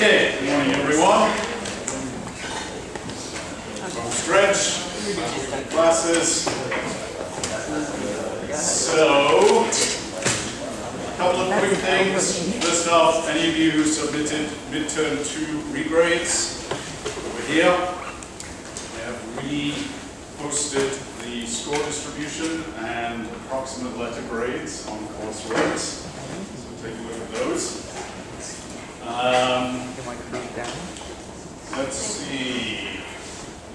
Okay, good morning everyone. Home stretch, classes. So, a couple of quick things. First off, any of you who submitted midterm 2 regrades over here, I have re-posted the score distribution and approximate letter grades on CourseWorks. So take a look at those. Let's see.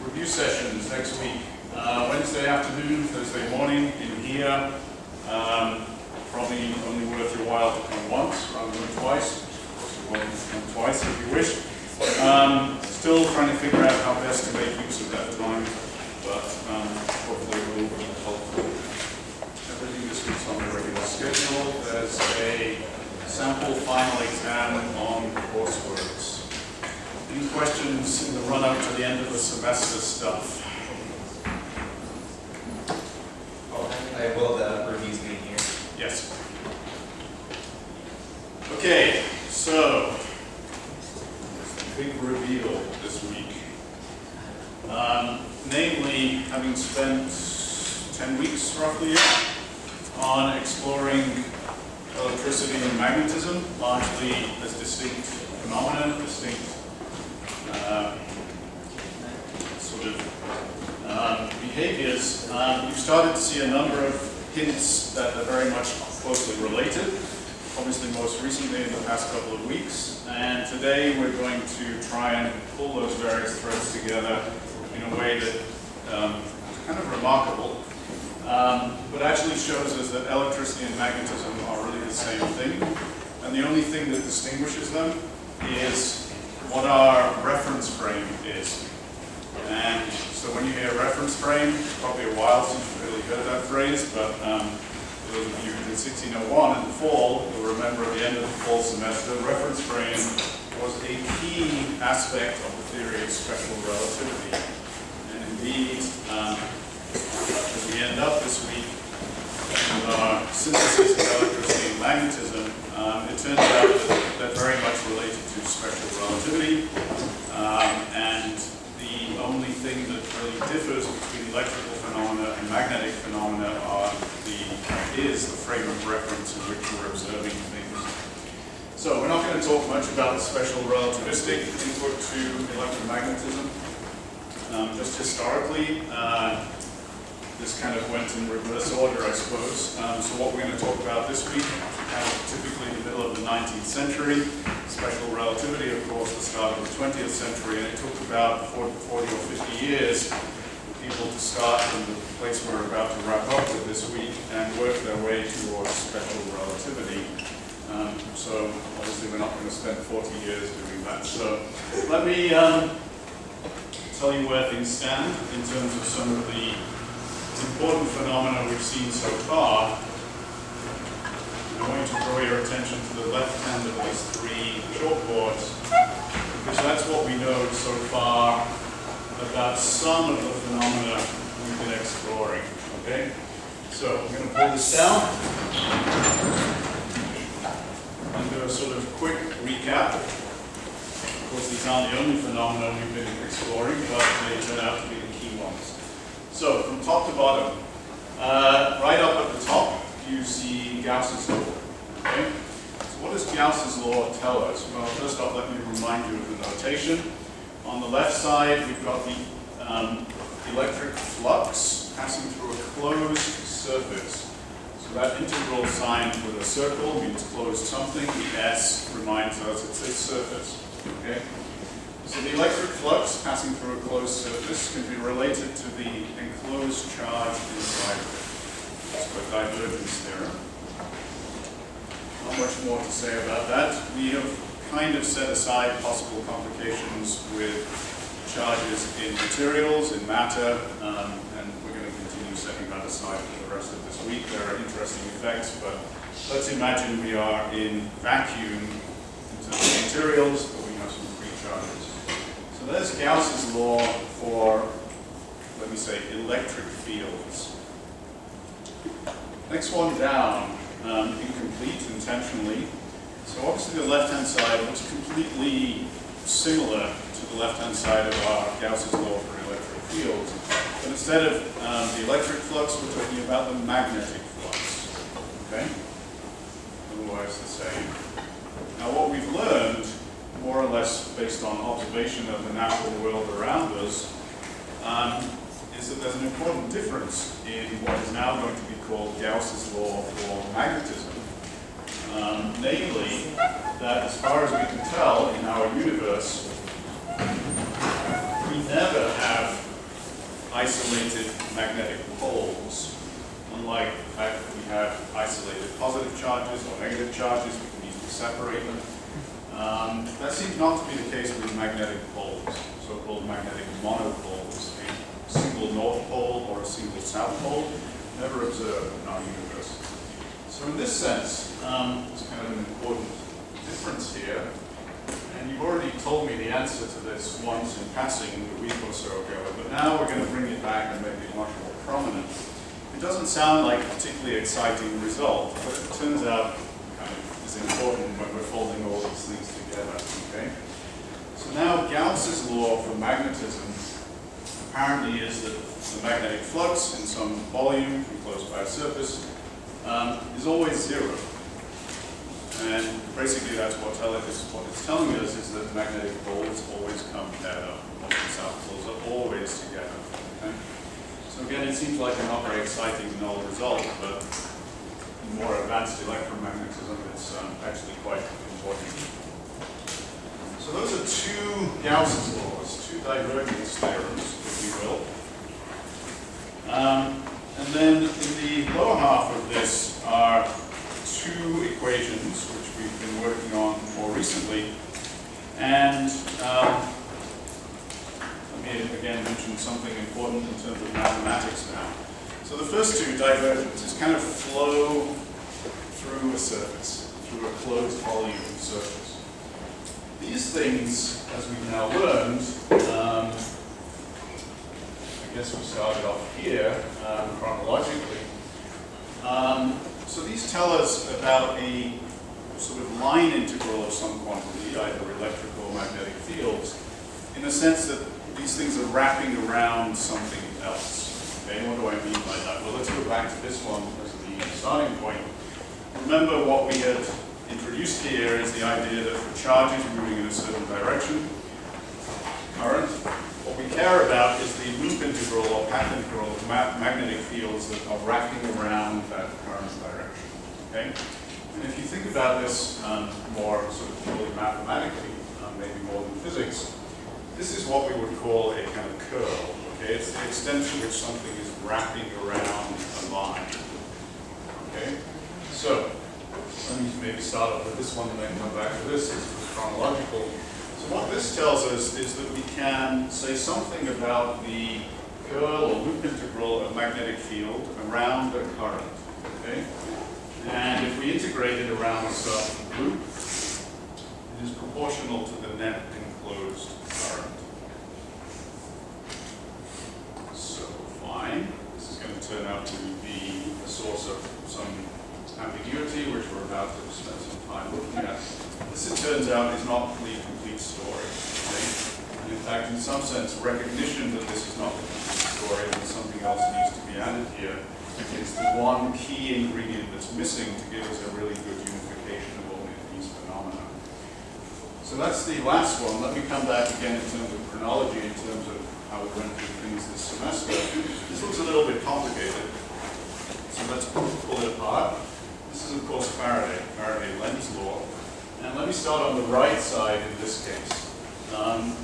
Review sessions next week. Wednesday afternoon, Thursday morning in here. Probably only worth your while to come once rather than twice. Of course, you're welcome to come twice if you wish. Still trying to figure out how best to make use of that time, but hopefully it will be helpful. Everything this week's on the regular schedule. There's a sample final exam on CourseWorks. Any questions in the run-up to the end of the semester stuff? Will the reviews be here? Yes. Okay, so big reveal this week. Namely, having spent 10 weeks roughly on exploring electricity and magnetism, largely as distinct phenomena, distinct behaviors, you've started to see a number of hints that are very much closely related, obviously most recently in the past couple of weeks, and today we're going to try and pull those various threads together in a way that is kind of remarkable, but actually shows us that electricity and magnetism are really the same thing, and the only thing that distinguishes them is what our reference frame is. And so when you hear reference frame, it's probably a while since you've really heard that phrase, but for those of you who did 1601 in the fall, you'll remember at the end of the fall semester, reference frame was a key aspect of the theory of special relativity. And indeed, as we end up this week with our synthesis of electricity and magnetism, it turns out that they're very much related to special relativity, and the only thing that really differs between electrical phenomena and magnetic phenomena is the frame of reference in which we're observing things. So we're not going to talk much about the special relativistic input to electromagnetism. Just historically, this kind of went in reverse order, I suppose. So what we're going to talk about this week, typically in the middle of the 19th century, special relativity, of course, the start of the 20th century, and it took about 40 or 50 years for people to start from the place we're about to wrap up with this week and work their way towards special relativity. So obviously we're not going to spend 40 years doing that. So let me tell you where things stand in terms of some of the important phenomena we've seen so far. I want you to draw your attention to the left hand of these 3 chalkboards, because that's what we know so far about some of the phenomena we've been exploring. Okay? So I'm going to pull this down and do a sort of quick recap. Of course, these aren't the only phenomena we've been exploring, but they turn out to be the key ones. So, from top to bottom, right up at the top, you see Gauss's law. Okay? So what does Gauss's law tell us? Well, first off, let me remind you of the notation. On the left side, we've got the electric flux passing through a closed surface. So that integral sign with a circle means closed something. The S reminds us it's a surface. Okay? So the electric flux passing through a closed surface can be related to the enclosed charge inside of it. That's the divergence theorem. Not much more to say about that. We have kind of set aside possible complications with charges in materials, in matter, and we're going to continue setting that aside for the rest of this week. There are interesting effects, but let's imagine we are in vacuum in terms of materials, but we have some free charges. So there's Gauss's law for, let me say, electric fields. Next one down, incomplete intentionally. So obviously the left-hand side looks completely similar to the left-hand side of our Gauss's law for electric fields. But instead of the electric flux, we're talking about the magnetic flux. Okay? Otherwise the same. Now what we've learned, more or less based on observation of the natural world around us, is that there's an important difference in what is now going to be called Gauss's law for magnetism. Namely, that as far as we can tell in our universe, we never have isolated magnetic poles. Unlike the fact that we have isolated positive charges or negative charges, we can easily separate them. That seems not to be the case with magnetic poles, so-called magnetic monopoles. A single north pole or a single south pole, never observed in our universe. So in this sense, there's kind of an important difference here. And you've already told me the answer to this once in passing a week or so ago, but now we're going to bring it back and make it much more prominent. It doesn't sound like a particularly exciting result, but it turns out kind of is important when we're folding all these things together. Okay? So now Gauss's law for magnetism apparently is that the magnetic flux in some volume enclosed by a surface is always zero. And basically that's what it's telling us is that magnetic poles always come together. North and south poles are always together. Okay? So again, it seems like a not very exciting null result, but in more advanced electromagnetism, it's actually quite important. So those are two Gauss's laws, two divergence theorems, if you will. And then in the lower half of this are two equations which we've been working on more recently. And let me again mention something important in terms of mathematics now. So the first two, divergences, kind of flow through a surface, through a closed volume surface. These things, as we've now learned, I guess we started off here chronologically. So these tell us about a sort of line integral of some quantity, either electrical or magnetic fields, in the sense that these things are wrapping around something else. Okay, what do I mean by that? Well, let's go back to this one as the starting point. Remember what we had introduced here is the idea that for charges moving in a certain direction, current, what we care about is the loop integral or path integral of magnetic fields that are wrapping around that current direction. Okay? And if you think about this more sort of purely mathematically, maybe more than physics, this is what we would call a kind of curl. Okay? It's the extent to which something is wrapping around a line. Okay? So let me maybe start off with this one and then come back to this. This is chronological. So what this tells us is that we can say something about the curl or loop integral of magnetic field around a current. Okay? And if we integrate it around a certain loop, it is proportional to the net enclosed current. So fine. This is going to turn out to be a source of some ambiguity, which we're about to spend some time looking at. This, it turns out, is not the complete story. Okay? And in fact, in some sense, recognition that this is not the complete story and something else needs to be added here is the one key ingredient that's missing to give us a really good unification of all these phenomena. So that's the last one. Let me come back again in terms of chronology, in terms of how we went through things this semester. This looks a little bit complicated. So let's pull it apart. This is, of course, Faraday-Lenz law. And let me start on the right side in this case.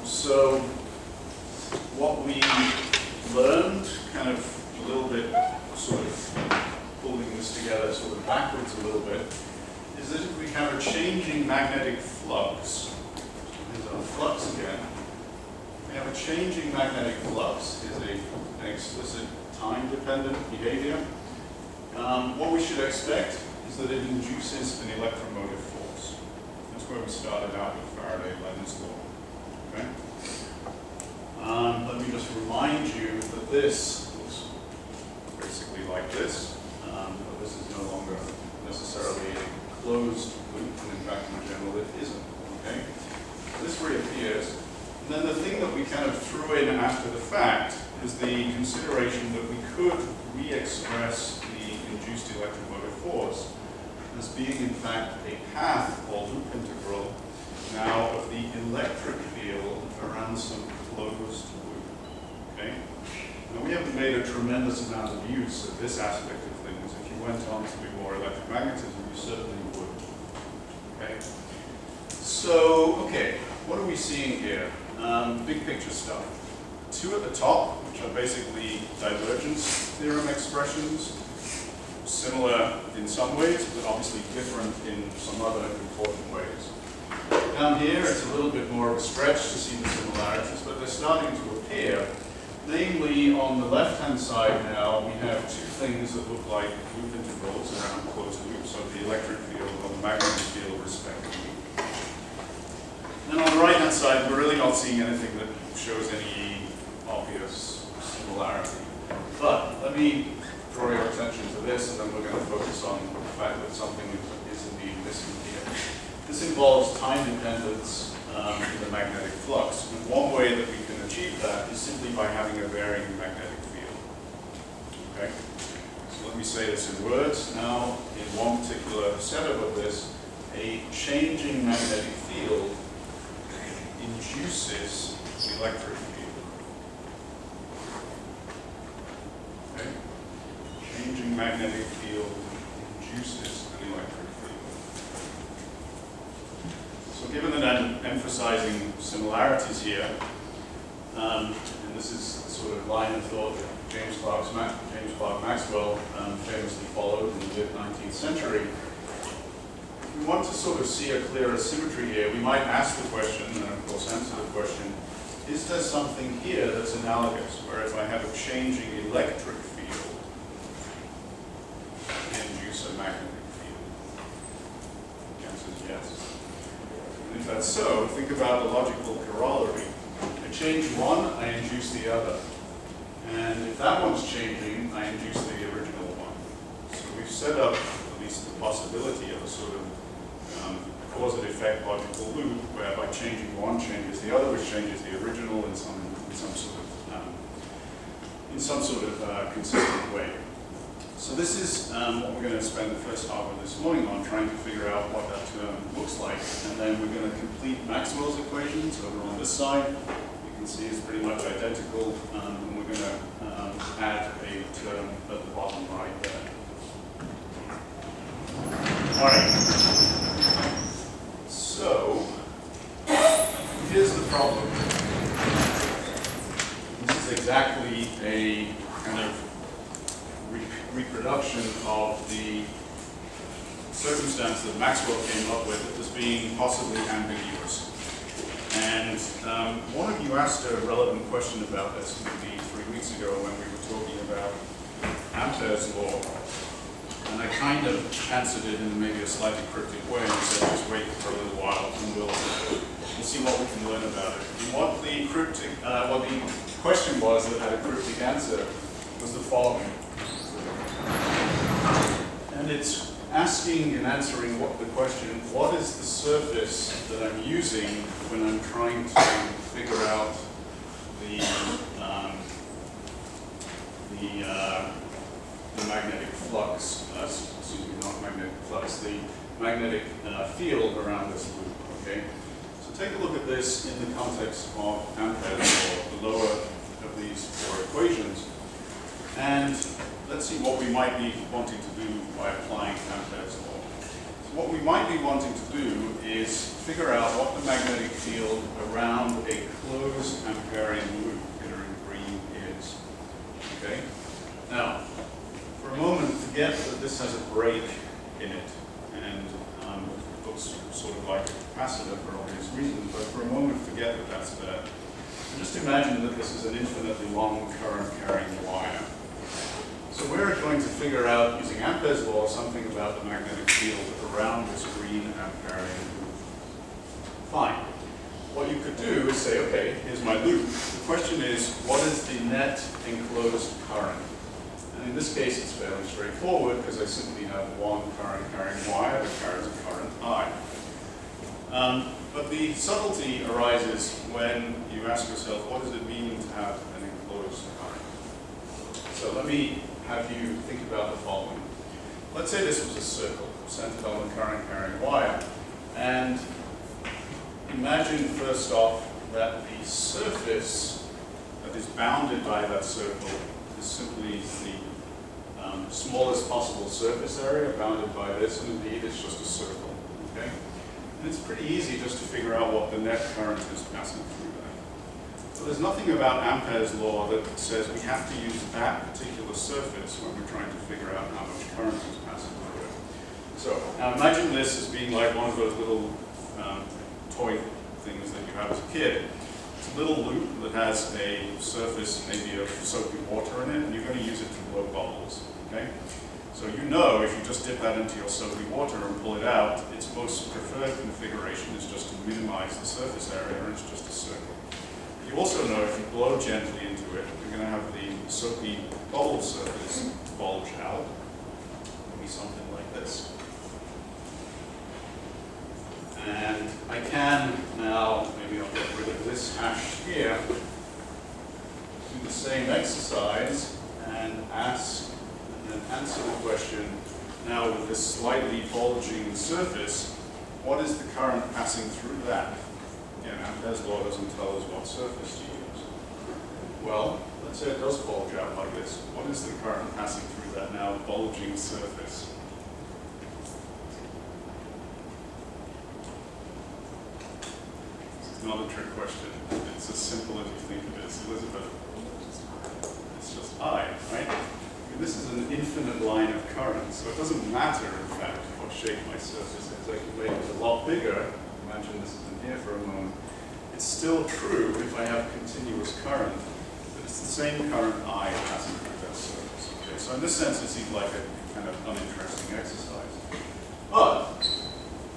So what we learned, kind of a little bit, sort of pulling this together sort of backwards a little bit, is that if we have a changing magnetic flux, there's our flux again, we have a changing magnetic flux is an explicit time-dependent behavior. What we should expect is that it induces an electromotive force. That's where we started out with Faraday-Lenz law. Okay? Let me just remind you that this looks basically like this, but this is no longer necessarily a closed loop, and in fact, in general, it isn't, okay? This reappears. And then the thing that we kind of threw in after the fact is the consideration that we could re-express the induced electromotive force as being, in fact, a path or loop integral now of the electric field around some closed loop, okay? Now, we haven't made a tremendous amount of use of this aspect of things. If you went on to do more electromagnetism, you certainly would, okay? So, okay, what are we seeing here? Big picture stuff. Two at the top, which are basically divergence theorem expressions, similar in some ways, but obviously different in some other important ways. Down here, it's a little bit more of a stretch to see the similarities, but they're starting to appear. Namely, on the left-hand side now, we have two things that look like loop integrals around closed loops of the electric field or the magnetic field, respectively. And on the right-hand side, we're really not seeing anything that shows any obvious similarity. But let me draw your attention to this, and then we're going to focus on the fact that something is indeed missing here. This involves time dependence in the magnetic flux. And one way that we can achieve that is simply by having a varying magnetic field. Okay? So let me say this in words. Now, in one particular setup of this, a changing magnetic field induces the electric field. Okay? Changing magnetic field induces an electric field. So given that I'm emphasizing similarities here, and this is the sort of line of thought that James Clerk Maxwell famously followed in the mid-19th century, if we want to sort of see a clearer symmetry here, we might ask the question, and of course answer the question, is there something here that's analogous, where if I have a changing electric field, I induce a magnetic field? The answer is yes. And if that's so, think about the logical corollary. I change one, I induce the other. And if that one's changing, I induce the original one. So we've set up at least the possibility of a sort of cause and effect logical loop, where by changing one changes the other, which changes the original in some sort of consistent way. So this is what we're going to spend the first half of this morning on, trying to figure out what that term looks like. And then we're going to complete Maxwell's equations over on this side. You can see it's pretty much identical, and we're going to add a term at the bottom right there. All right. So, here's the problem. This is exactly a kind of reproduction of the circumstance that Maxwell came up with as being possibly ambiguous. And one of you asked a relevant question about this maybe 3 weeks ago when we were talking about Ampere's law. And I kind of answered it in maybe a slightly cryptic way and said, just wait for a little while and we'll see what we can learn about it. And what the question was that had a cryptic answer was the following. And it's asking and answering the question, what is the surface that I'm using when I'm trying to figure out the magnetic flux, not magnetic flux, the magnetic field around this loop, okay? So take a look at this in the context of Ampere's law, the lower of these four equations, and let's see what we might be wanting to do by applying Ampere's law. So what we might be wanting to do is figure out what the magnetic field around a closed Amperian loop here in green is, okay? Now, for a moment, forget that this has a break in it, and it looks sort of like a capacitor for obvious reasons, but for a moment, forget that that's there. And just imagine that this is an infinitely long current carrying the wire. So we're going to figure out, using Ampere's law, something about the magnetic field around this green Amperian loop. Fine. What you could do is say, okay, here's my loop. The question is, what is the net enclosed current? And in this case, it's fairly straightforward because I simply have one current carrying wire that carries a current I. But the subtlety arises when you ask yourself, what does it mean to have an enclosed current? So let me have you think about the following. Let's say this was a circle centered on the current carrying wire. And imagine first off that the surface that is bounded by that circle is simply the smallest possible surface area bounded by this, and indeed it's just a circle. Okay? And it's pretty easy just to figure out what the net current is passing through that. So there's nothing about Ampere's law that says we have to use that particular surface when we're trying to figure out how much current is passing through it. So now imagine this as being like one of those little toy things that you have as a kid. It's a little loop that has a surface maybe of soapy water in it, and you're going to use it to blow bubbles. Okay? So you know if you just dip that into your soapy water and pull it out, its most preferred configuration is just to minimize the surface area, and it's just a circle. You also know if you blow gently into it, you're going to have the soapy bubble surface bulge out. It'll be something like this. And I can now, maybe I'll get rid of this hash here, do the same exercise and ask and then answer the question, now with this slightly bulging surface, what is the current passing through that? Again, Ampere's law doesn't tell us what surface to use. Well, let's say it does bulge out like this. What is the current passing through that now bulging surface? It's not a trick question. It's as simple as you think it is. Elizabeth, it's just I, right? I mean, this is an infinite line of current, so it doesn't matter, in fact, what shape my surface is. I can make it a lot bigger. Imagine this is in here for a moment. It's still true if I have continuous current, but it's the same current I passing through that surface. Okay, so in this sense, it seems like a kind of uninteresting exercise. But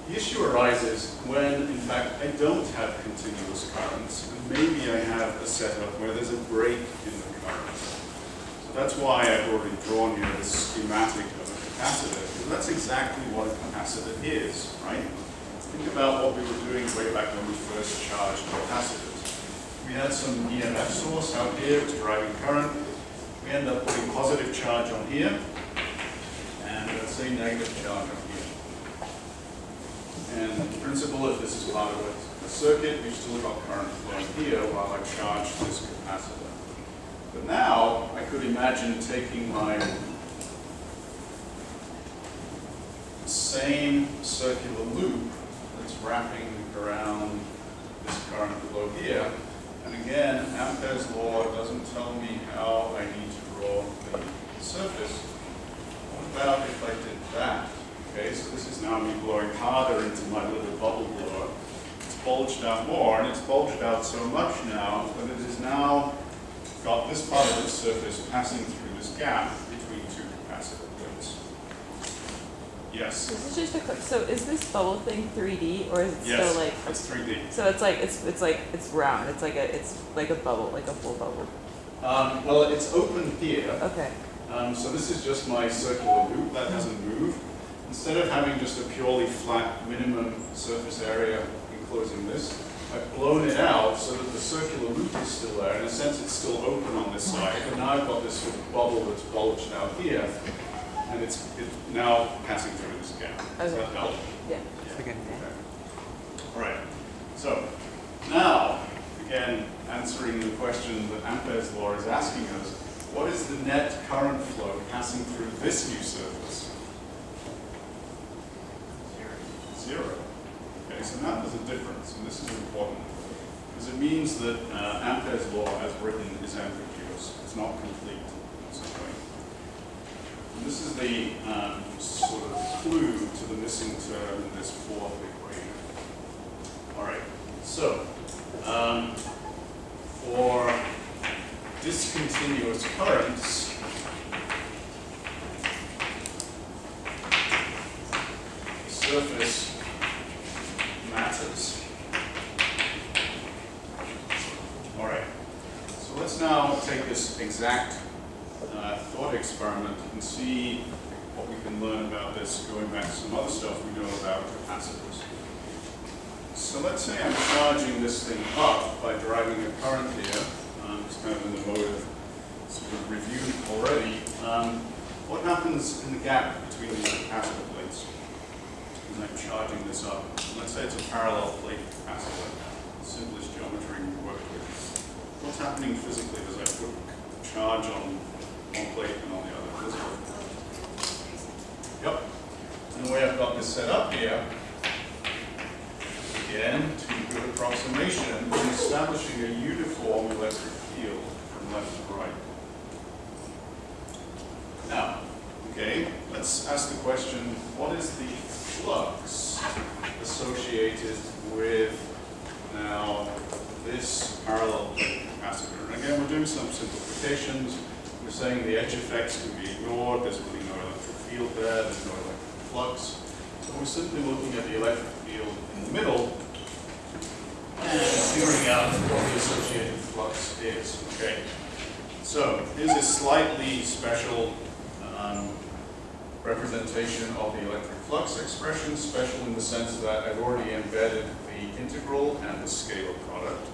the issue arises when, in fact, I don't have continuous currents, and maybe I have a setup where there's a break in the current. So that's why I've already drawn here this schematic of a capacitor, because that's exactly what a capacitor is, right? Think about what we were doing way back when we first charged capacitors. We had some EMF source out here, it's driving current. We end up putting positive charge on here, and let's say negative charge on here. And in principle, if this is part of a circuit, we've still got current flowing here while I charge this capacitor. But now, I could imagine taking my same circular loop that's wrapping around this current below here. And again, Ampere's law doesn't tell me how I need to draw the surface. What about if I did that? Okay, so this is now me blowing harder into my little bubble blower. It's bulged out more, and it's bulged out so much now that it has now got this part of its surface passing through this gap between two capacitor plates. Yes? This is just a quick, so is this bubble thing 3D or is it Yes, still like, it's 3D. so it's like, it's round, it's like a bubble, like a full bubble. Well, it's open here. Okay. So this is just my circular loop that doesn't move. Instead of having just a purely flat minimum surface area enclosing this, I've blown it out so that the circular loop is still there. In a sense, it's still open on this side, but now I've got this sort of bubble that's bulged out here, and it's now passing through this gap. Does Okay. that help? Yeah. Okay. All right. So now, again, answering the question that Ampere's law is asking us, what is the net current flow passing through this new surface? Zero. Okay, so now there's a difference, and this is important, because it means that Ampere's law, as written, is ambiguous. It's not complete in some way. And this is the sort of clue to the missing term in this fourth equation. All right, so for discontinuous currents, the surface matters. All right, so let's now take this exact thought experiment and see what we can learn about this going back to some other stuff we know about capacitors. So let's say I'm charging this thing up by driving a current here. It's kind of in the mode of sort of review already. What happens in the gap between these capacitor plates? And I'm charging this up. Let's say it's a parallel plate capacitor. Simplest geometry we work with. What's happening physically as I put charge on one plate and on the other physically? Yep. And the way I've got this set up here, again, to good approximation, is establishing a uniform electric field from left to right. Now, okay, let's ask the question, what is the flux associated with now this parallel plate capacitor? And again, we're doing some simplifications. We're saying the edge effects can be ignored. There's really no electric field there. There's no electric flux. So we're simply looking at the electric field in the middle and figuring out what the associated flux is. Okay. So here's a slightly special representation of the electric flux expression, special in the sense that I've already embedded the integral and the scalar product.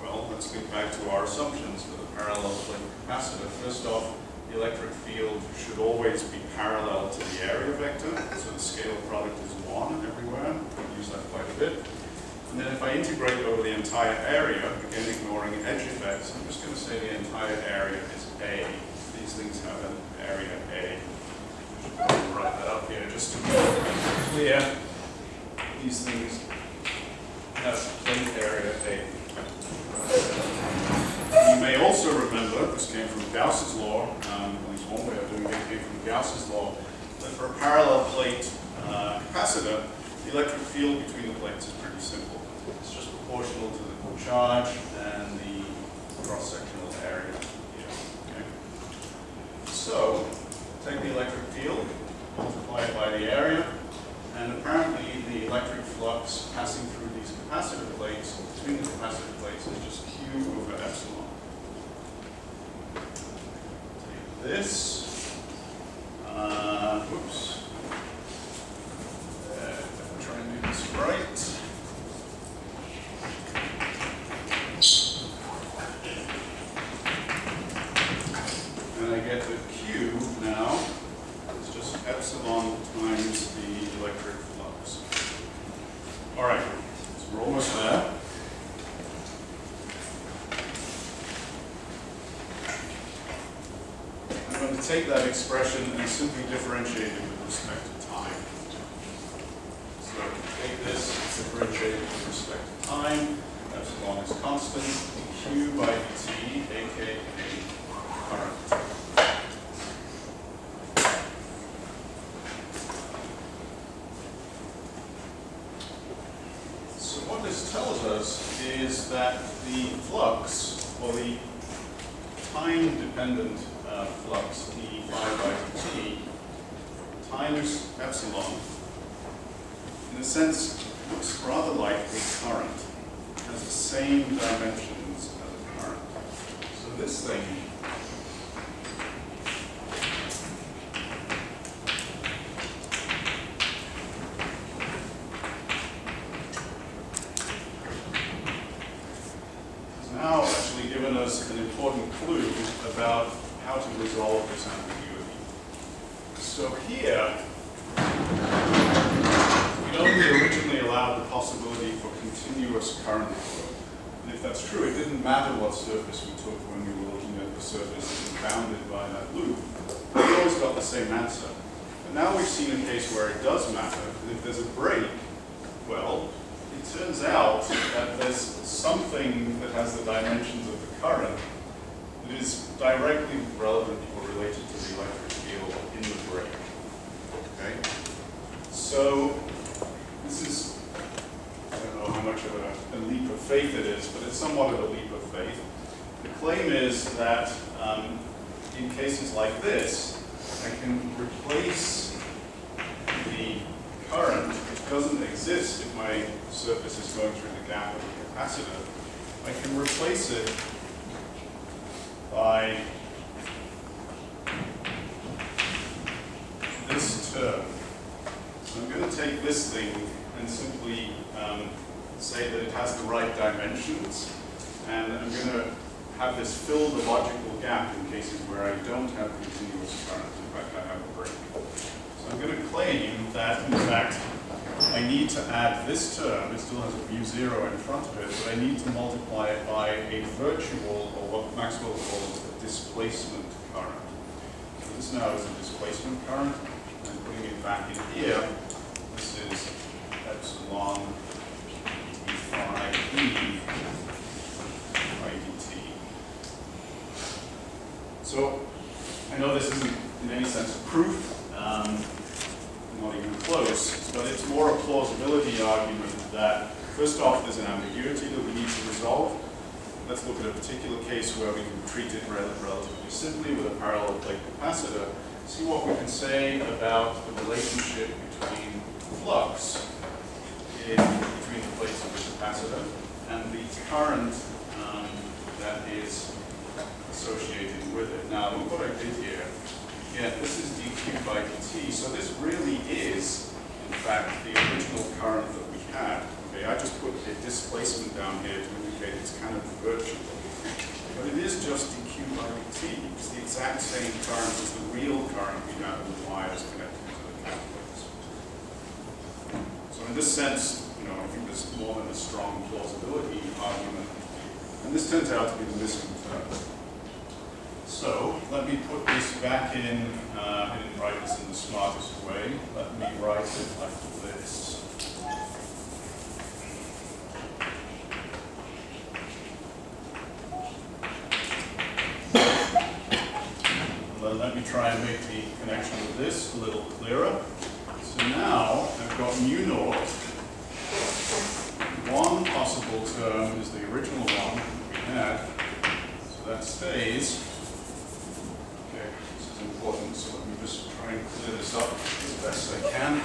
Well, let's get back to our assumptions for the parallel plate capacitor. First off, the electric field should always be parallel to the area vector, so the scalar product is 1 everywhere. We use that quite a bit. And then if I integrate over the entire area, again ignoring edge effects, I'm just going to say the entire area is A. These things have an area A. I'll write that up here just to be clear. These things have plate area A. You may also remember, this came from Gauss's law, at least one way of doing it came from Gauss's law, that for a parallel plate capacitor, the electric field between the plates is pretty simple. It's just proportional to the charge and the cross-sectional area here. Okay? So, take the electric field, multiply it by the area, and apparently the electric flux passing through these capacitor plates, between the capacitor plates, is just Q over epsilon. Take this, whoops, try and do this right. And I get that Q now is just epsilon times the electric flux. All right, so we're almost there. I'm going to take that expression and simply differentiate it with respect to time. So take this, differentiate it with respect to time. Epsilon is constant. Q by T, aka current. So what this tells us is that the flux, or the time-dependent flux, d phi by dt, times epsilon, in a sense, looks rather like a current. It has the same dimensions as a current. So this thing has now actually given us an important clue about how to resolve this ambiguity. So here, we only originally allowed the possibility for continuous current flow. And if that's true, it didn't matter what surface we took when we were looking at the surface that was bounded by that loop. We always got the same answer. But now we've seen a case where it does matter, and if there's a break, well, it turns out that there's something that has the dimensions of the current that is directly relevant or related to the electric field in the break. Okay? So this is, I don't know how much of a leap of faith it is, but it's somewhat of a leap of faith. The claim is that in cases like this, I can replace the current, which doesn't exist if my surface is going through the gap of the capacitor. I can replace it by term. So I'm going to take this thing and simply say that it has the right dimensions, and I'm going to have this fill the logical gap in cases where I don't have continuous current. In fact, I have a break. So I'm going to claim that, in fact, I need to add this term. It still has a mu0 in front of it, but I need to multiply it by a virtual, or what Maxwell calls a displacement current. So this now is a displacement current, and putting it back in here, this is epsilon phi e by dt. So I know this isn't in any sense a proof, not even close, but it's more a plausibility argument that, first off, there's an ambiguity that we need to resolve. Let's look at a particular case where we can treat it relatively simply with a parallel plate capacitor, see what we can say about the relationship between flux between the plates of the capacitor and the current that is associated with it. Now, look what I did here. Again, this is dq by dt, so this really is, in fact, the original current that we had. Okay, I just put a displacement down here to indicate it's kind of virtual. But it is just dq by dt. It's the exact same current as the real current we have in the wires connected to the cathodes. So in this sense, I think there's more than a strong plausibility argument. And this turns out to be the missing term. So let me put this back in. I didn't write this in the smartest way. Let me write it like this. Let me try and make the connection with this a little clearer. So now I've got mu naught. One possible term is the original one that we had. So that stays. Okay, this is important, so let me just try and clear this up as best I can.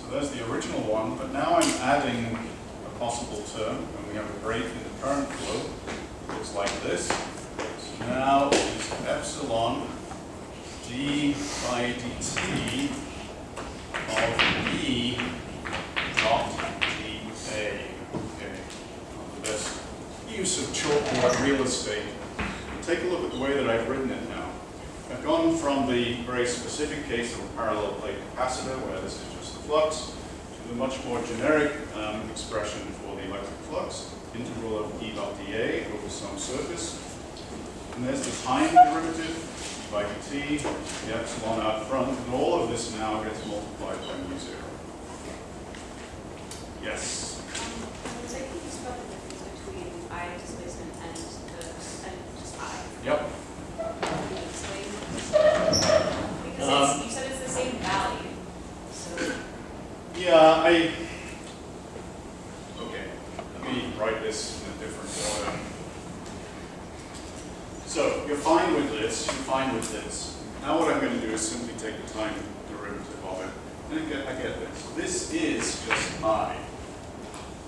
So there's the original one, but now I'm adding a possible term, and we have a break in the current flow. It looks like this. So now it's epsilon d by dt of E dot dA. Okay, not the best use of chalkboard real estate. Take a look at the way that I've written it now. I've gone from the very specific case of a parallel plate capacitor, where this is just the flux, to the much more generic expression for the electric flux, integral of E dot dA over some surface. And there's the time derivative, d by dt, the epsilon out front, and all of this now gets multiplied by mu0. Yes? I think you spelled the difference between I displacement and just I. Yep. Can you explain? Because you said it's the same value. So Yeah, okay, let me write this in a different order. So, you're fine with this, you're fine with this. Now what I'm going to do is simply take the time derivative of it. And I get this. This is just I.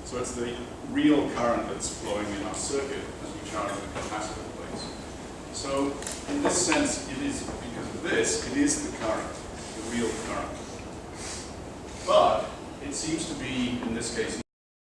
So it's the real current that's flowing in our circuit as we charge the capacitor plates. So, in this sense, it is, because of this, it is the current, the real current. But it seems to be, in this case,